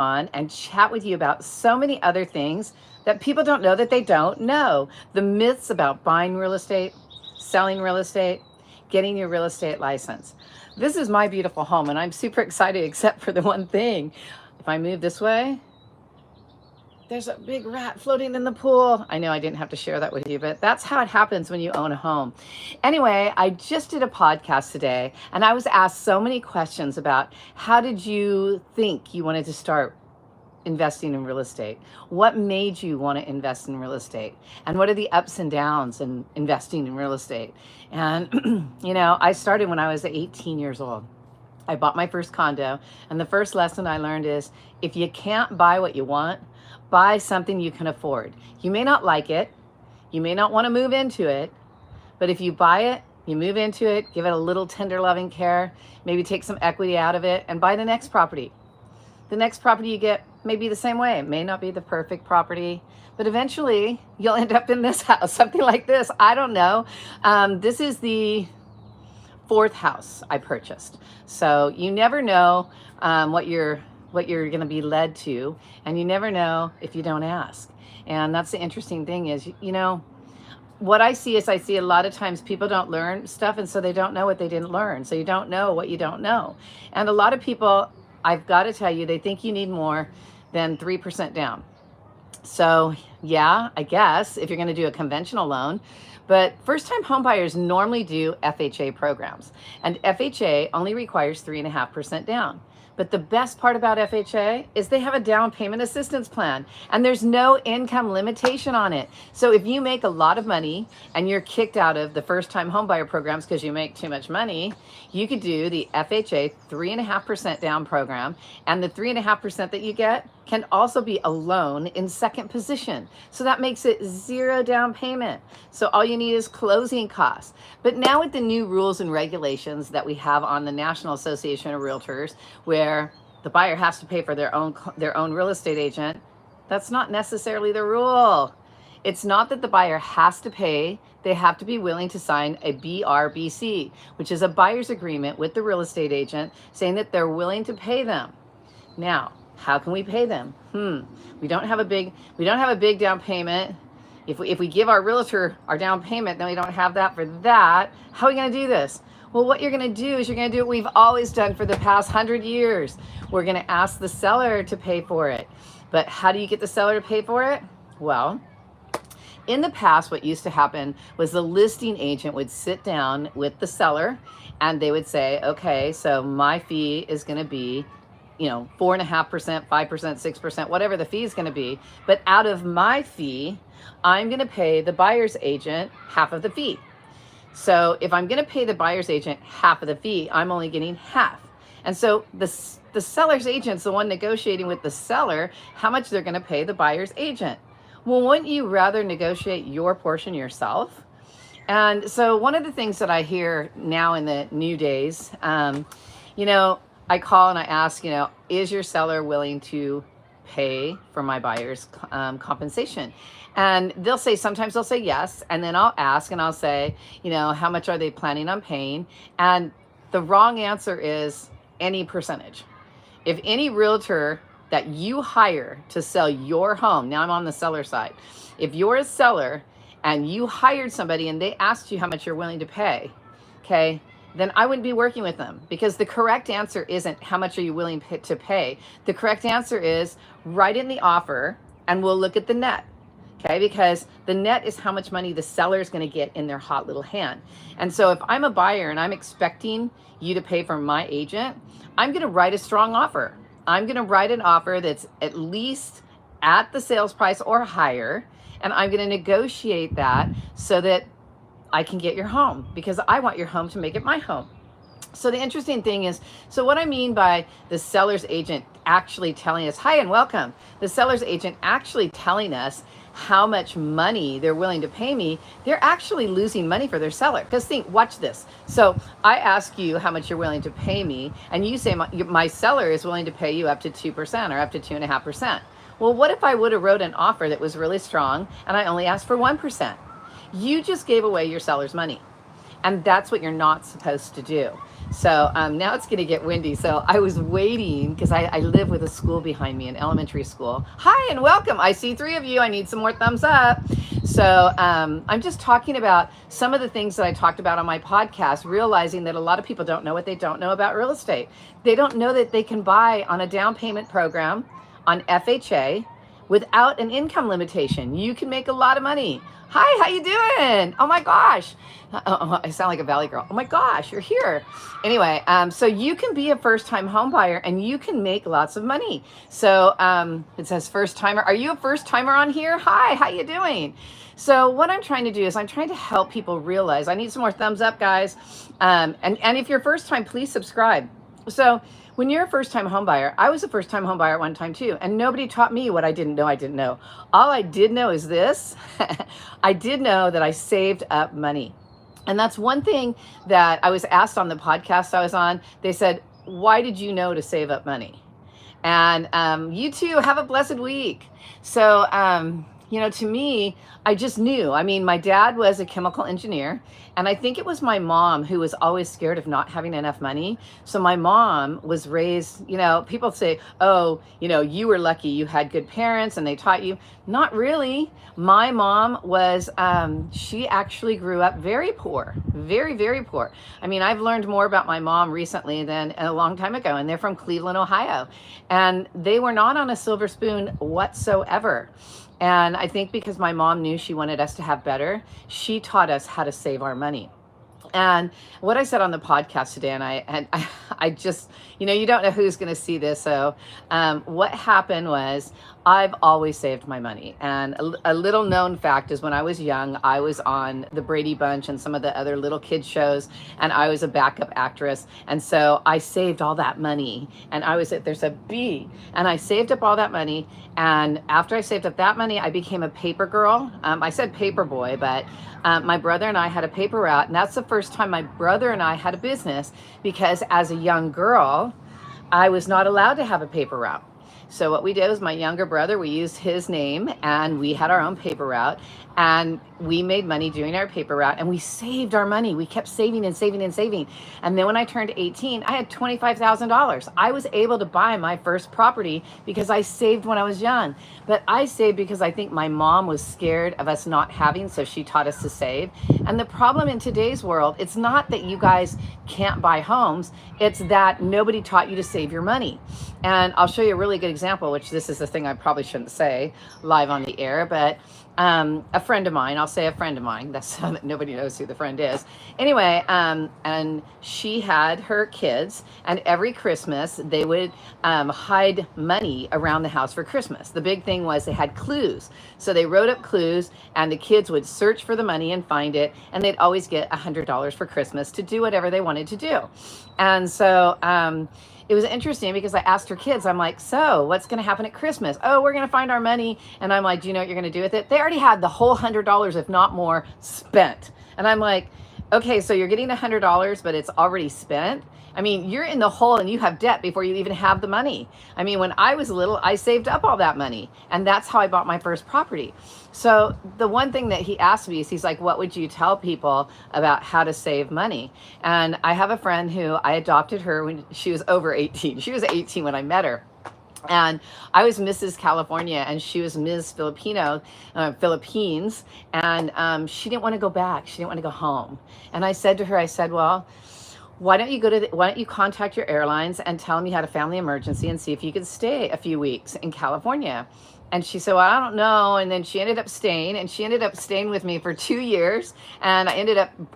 on and chat with you about so many other things that people don't know that they don't know. The myths about buying real estate, selling real estate, getting your real estate license. This is my beautiful home, and I'm super excited, except for the one thing. If I move this way, there's a big rat floating in the pool. I know I didn't have to share that with you, but that's how it happens when you own a home. Anyway, I just did a podcast today, and I was asked so many questions about how did you think you wanted to start investing in real estate? What made you want to invest in real estate? And what are the ups and downs in investing in real estate? And, I started when I was 18 years old. I bought my first condo, and the first lesson I learned is if you can't buy what you want, buy something you can afford. You may not like it, you may not want to move into it, but if you buy it, you move into it, give it a little tender loving care, maybe take some equity out of it, and buy the next property. The next property you get may be the same way. It may not be the perfect property, but eventually you'll end up in this house, something like this. I don't know. This is the fourth house I purchased. So you never know what you're going to be led to, and you never know if you don't ask. And that's the interesting thing is, what I see a lot of times people don't learn stuff, and so they don't know what they didn't learn. So you don't know what you don't know. And a lot of people, I've got to tell you, they think you need more than 3% down. So yeah, I guess if you're going to do a conventional loan, but first-time homebuyers normally do FHA programs, and FHA only requires 3.5% down. But the best part about FHA is they have a down payment assistance plan, and there's no income limitation on it. So if you make a lot of money and you're kicked out of the first-time homebuyer programs because you make too much money, you could do the FHA 3.5% down program, and the 3.5% that you get can also be a loan in second position. So that makes it zero down payment. So all you need is closing costs. But now with the new rules and regulations that we have on the National Association of Realtors, where the buyer has to pay for their own real estate agent, that's not necessarily the rule. It's not that the buyer has to pay. They have to be willing to sign a BRBC, which is a buyer's agreement with the real estate agent saying that they're willing to pay them. Now, how can we pay them? We don't have a big down payment. If we give our realtor our down payment, then we don't have that for that. How are we going to do this? Well, what you're going to do is you're going to do what we've always done for the past 100 years. We're going to ask the seller to pay for it. But how do you get the seller to pay for it? Well, in the past, what used to happen was the listing agent would sit down with the seller and they would say, okay, so my fee is going to be 4.5%, 5%, 6%, whatever the fee is going to be. But out of my fee, I'm going to pay the buyer's agent half of the fee. So if I'm going to pay the buyer's agent half of the fee, I'm only getting half. And so the seller's agent's the one negotiating with the seller how much they're going to pay the buyer's agent. Well, wouldn't you rather negotiate your portion yourself? And so one of the things that I hear now in the new days, I call and I ask, is your seller willing to pay for my buyer's compensation? And sometimes they'll say yes. And then I'll ask and I'll say, how much are they planning on paying? And the wrong answer is any percentage. If any realtor that you hire to sell your home, now I'm on the seller side. If you're a seller and you hired somebody and they asked you how much you're willing to pay, okay, then I wouldn't be working with them, because the correct answer isn't how much are you willing to pay. The correct answer is write in the offer and we'll look at the net. Okay, because the net is how much money the seller is going to get in their hot little hand. And so if I'm a buyer and I'm expecting you to pay for my agent, I'm going to write a strong offer. I'm going to write an offer that's at least at the sales price or higher, and I'm going to negotiate that so that I can get your home, because I want your home to make it my home. So the interesting thing is, so what I mean by the seller's agent actually telling us, hi and welcome, the seller's agent actually telling us how much money they're willing to pay me, they're actually losing money for their seller. Because watch this. So I ask you how much you're willing to pay me, and you say my seller is willing to pay you up to 2% or up to 2.5%. Well, what if I would have wrote an offer that was really strong and I only asked for 1%? You just gave away your seller's money. And that's what you're not supposed to do. So now it's going to get windy. So I was waiting because I live with a school behind me, an elementary school. Hi and welcome. I see 3 of you. I need some more thumbs up. So I'm just talking about some of the things that I talked about on my podcast, realizing that a lot of people don't know what they don't know about real estate. They don't know that they can buy on a down payment program on FHA without an income limitation. You can make a lot of money. Hi, how you doing? Oh my gosh. I sound like a Valley girl. Oh my gosh, you're here. Anyway, so you can be a first-time home buyer and you can make lots of money. So it says first timer. Are you a first timer on here? Hi, how you doing? So what I'm trying to do is I'm trying to help people realize. I need some more thumbs up, guys. And if you're first time, please subscribe. So when you're a first-time home buyer, I was a first-time home buyer at one time too, and nobody taught me what I didn't know. All I did know is this. I did know that I saved up money. And that's one thing that I was asked on the podcast I was on. They said, why did you know to save up money? And you too, have a blessed week. So, to me, I just knew. I mean, my dad was a chemical engineer, and I think it was my mom who was always scared of not having enough money. So my mom was raised, people say, oh, you were lucky you had good parents and they taught you. Not really. My mom was, she actually grew up very poor, very, very poor. I mean, I've learned more about my mom recently than a long time ago, and they're from Cleveland, Ohio. And they were not on a silver spoon whatsoever. And I think because my mom knew she wanted us to have better, she taught us how to save our money. And what I said on the podcast today, and I just, you don't know who's going to see this. So what happened was I've always saved my money. And a little known fact is when I was young, I was on the Brady Bunch and some of the other little kid shows, and I was a backup actress. And so I saved all that money, and there's a B, and I saved up all that money. And after I saved up that money, I became a paper girl. I said paper boy, but my brother and I had a paper route, and that's the first time my brother and I had a business, because as a young girl, I was not allowed to have a paper route. So what we did was my younger brother, we used his name and we had our own paper route, and we made money doing our paper route, and we saved our money. We kept saving and saving and saving. And then when I turned 18, I had $25,000. I was able to buy my first property because I saved when I was young. But I saved because I think my mom was scared of us not having, so she taught us to save. And the problem in today's world, it's not that you guys can't buy homes, it's that nobody taught you to save your money. And I'll show you a really good example, which this is the thing I probably shouldn't say live on the air, but a friend of mine, I'll say a friend of mine, that's so that nobody knows who the friend is. Anyway, and she had her kids, and every Christmas they would hide money around the house for Christmas. The big thing was they had clues. So they wrote up clues, and the kids would search for the money and find it, and they'd always get $100 for Christmas to do whatever they wanted to do. And so it was interesting because I asked her kids, I'm like, so what's going to happen at Christmas? Oh, we're going to find our money. And I'm like, do you know what you're going to do with it? They already had the whole $100, if not more, spent. And I'm like, okay, so you're getting $100, but it's already spent. I mean, you're in the hole and you have debt before you even have the money. I mean, when I was little, I saved up all that money, and that's how I bought my first property. So the one thing that he asked me is, he's like, what would you tell people about how to save money? And I have a friend who I adopted her when she was over 18. She was 18 when I met her. And I was Mrs. California, and she was Ms. Philippines. And she didn't want to go back. She didn't want to go home. And I said to her, well, why don't you contact your airlines and tell them you had a family emergency and see if you could stay a few weeks in California? And she said, well, I don't know. And then she ended up staying, and she ended up staying with me for 2 years. And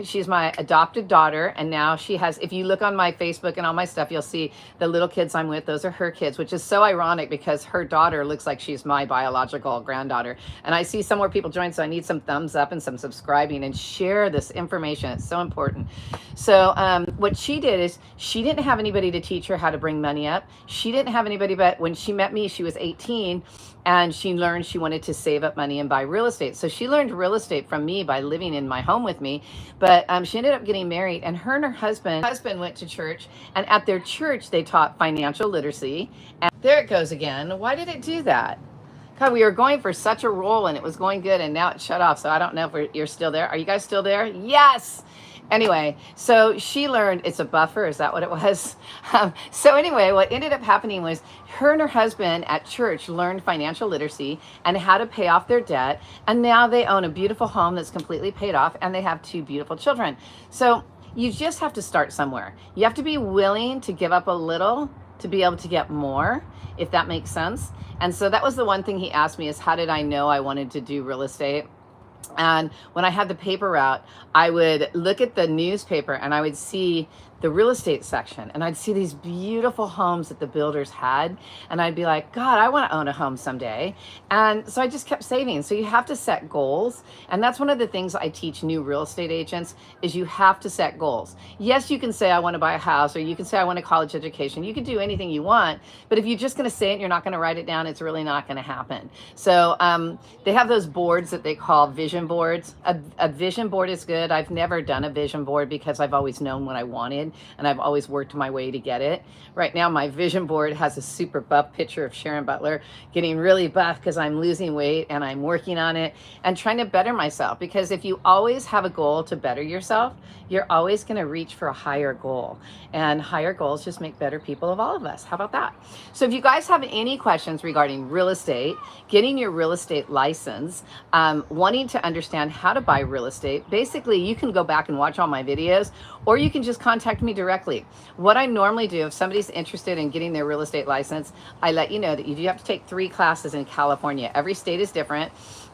she's my adopted daughter. And now she has, if you look on my Facebook and all my stuff, you'll see the little kids I'm with. Those are her kids, which is so ironic because her daughter looks like she's my biological granddaughter. And I see some more people join, so I need some thumbs up and some subscribing, and share this information. It's so important. So what she did is she didn't have anybody to teach her how to bring money up. She didn't have anybody, but when she met me, she was 18. And she learned she wanted to save up money and buy real estate. So she learned real estate from me by living in my home with me. But she ended up getting married, and her husband went to church. And at their church, they taught financial literacy. And there it goes again. Why did it do that? God, we were going for such a roll, and it was going good, and now it shut off. So I don't know if you're still there. Are you guys still there? Yes. Anyway, so she learned it's a buffer. Is that what it was? So anyway, what ended up happening was her and her husband at church learned financial literacy and how to pay off their debt. And now they own a beautiful home that's completely paid off, and they have 2 beautiful children. So you just have to start somewhere. You have to be willing to give up a little to be able to get more, if that makes sense. And so that was the one thing he asked me, is how did I know I wanted to do real estate? And when I had the paper route, I would look at the newspaper and I would see the real estate section, and I'd see these beautiful homes that the builders had, and I'd be like, God, I want to own a home someday. And so I just kept saving. So you have to set goals, and that's one of the things I teach new real estate agents, is you have to set goals. Yes, you can say I want to buy a house, or you can say I want a college education. You can do anything you want, but if you're just going to say it and you're not going to write it down, it's really not going to happen. So they have those boards that they call vision boards. A vision board is good. I've never done a vision board because I've always known what I wanted, and I've always worked my way to get it. Right now, my vision board has a super buff picture of Sharon Butler getting really buff because I'm losing weight and I'm working on it and trying to better myself. Because if you always have a goal to better yourself, you're always going to reach for a higher goal, and higher goals just make better people of all of us. How about that? So if you guys have any questions regarding real estate, getting your real estate license, wanting to understand how to buy real estate, basically you can go back and watch all my videos, or you can just contact me directly. What I normally do, if somebody's interested in getting their real estate license, I let you know that you do have to take 3 classes in California. Every state is different.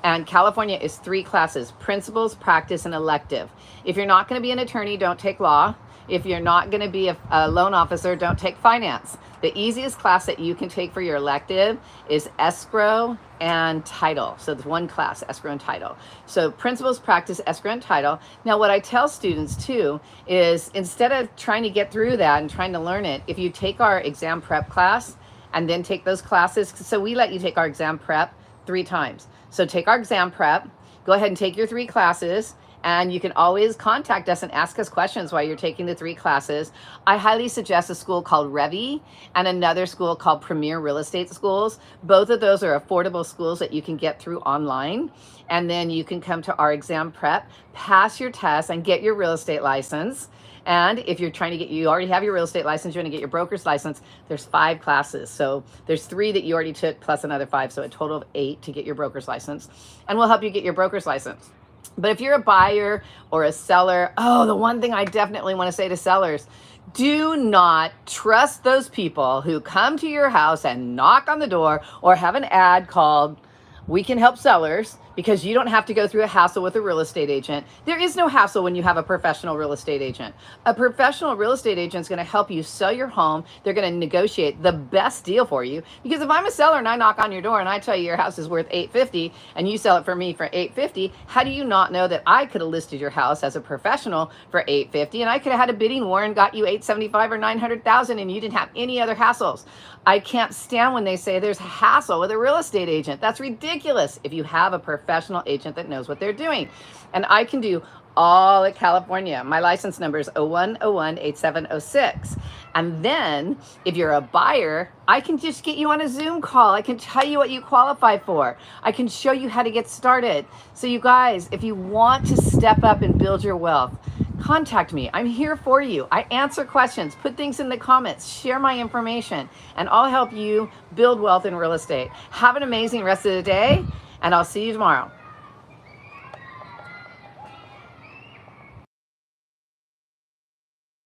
And California is 3 classes: principles, practice, and elective. If you're not going to be an attorney, don't take law. If you're not going to be a loan officer, don't take finance. The easiest class that you can take for your elective is escrow and title. So there's 1 class, escrow and title. So principles, practice, escrow, and title. Now, what I tell students too is, instead of trying to get through that and trying to learn it, if you take our exam prep class and then take those classes, so we let you take our exam prep 3 times. So take our exam prep, go ahead and take your 3 classes, and you can always contact us and ask us questions while you're taking the 3 classes. I highly suggest a school called Revy and another school called Premier Real Estate Schools. Both of those are affordable schools that you can get through online. And then you can come to our exam prep, pass your test, and get your real estate license. And if you're trying to get, you already have your real estate license, you're going to get your broker's license, there's 5 classes. So there's 3 that you already took plus another 5. So a total of 8 to get your broker's license. And we'll help you get your broker's license. But if you're a buyer or a seller, the one thing I definitely want to say to sellers, do not trust those people who come to your house and knock on the door or have an ad called "We Can Help Sellers," because you don't have to go through a hassle with a real estate agent. There is no hassle when you have a professional real estate agent. A professional real estate agent is going to help you sell your home. They're going to negotiate the best deal for you. Because if I'm a seller and I knock on your door and I tell you your house is worth $850 and you sell it for me for $850, how do you not know that I could have listed your house as a professional for $850, and I could have had a bidding war and got you $875 or $900,000 and you didn't have any other hassles? I can't stand when they say there's a hassle with a real estate agent. That's ridiculous if you have a professional agent that knows what they're doing. And I can do all of California. My license number is 01018706. And then if you're a buyer, I can just get you on a Zoom call. I can tell you what you qualify for. I can show you how to get started. So you guys, if you want to step up and build your wealth, contact me. I'm here for you. I answer questions, put things in the comments, share my information, and I'll help you build wealth in real estate. Have an amazing rest of the day, and I'll see you tomorrow.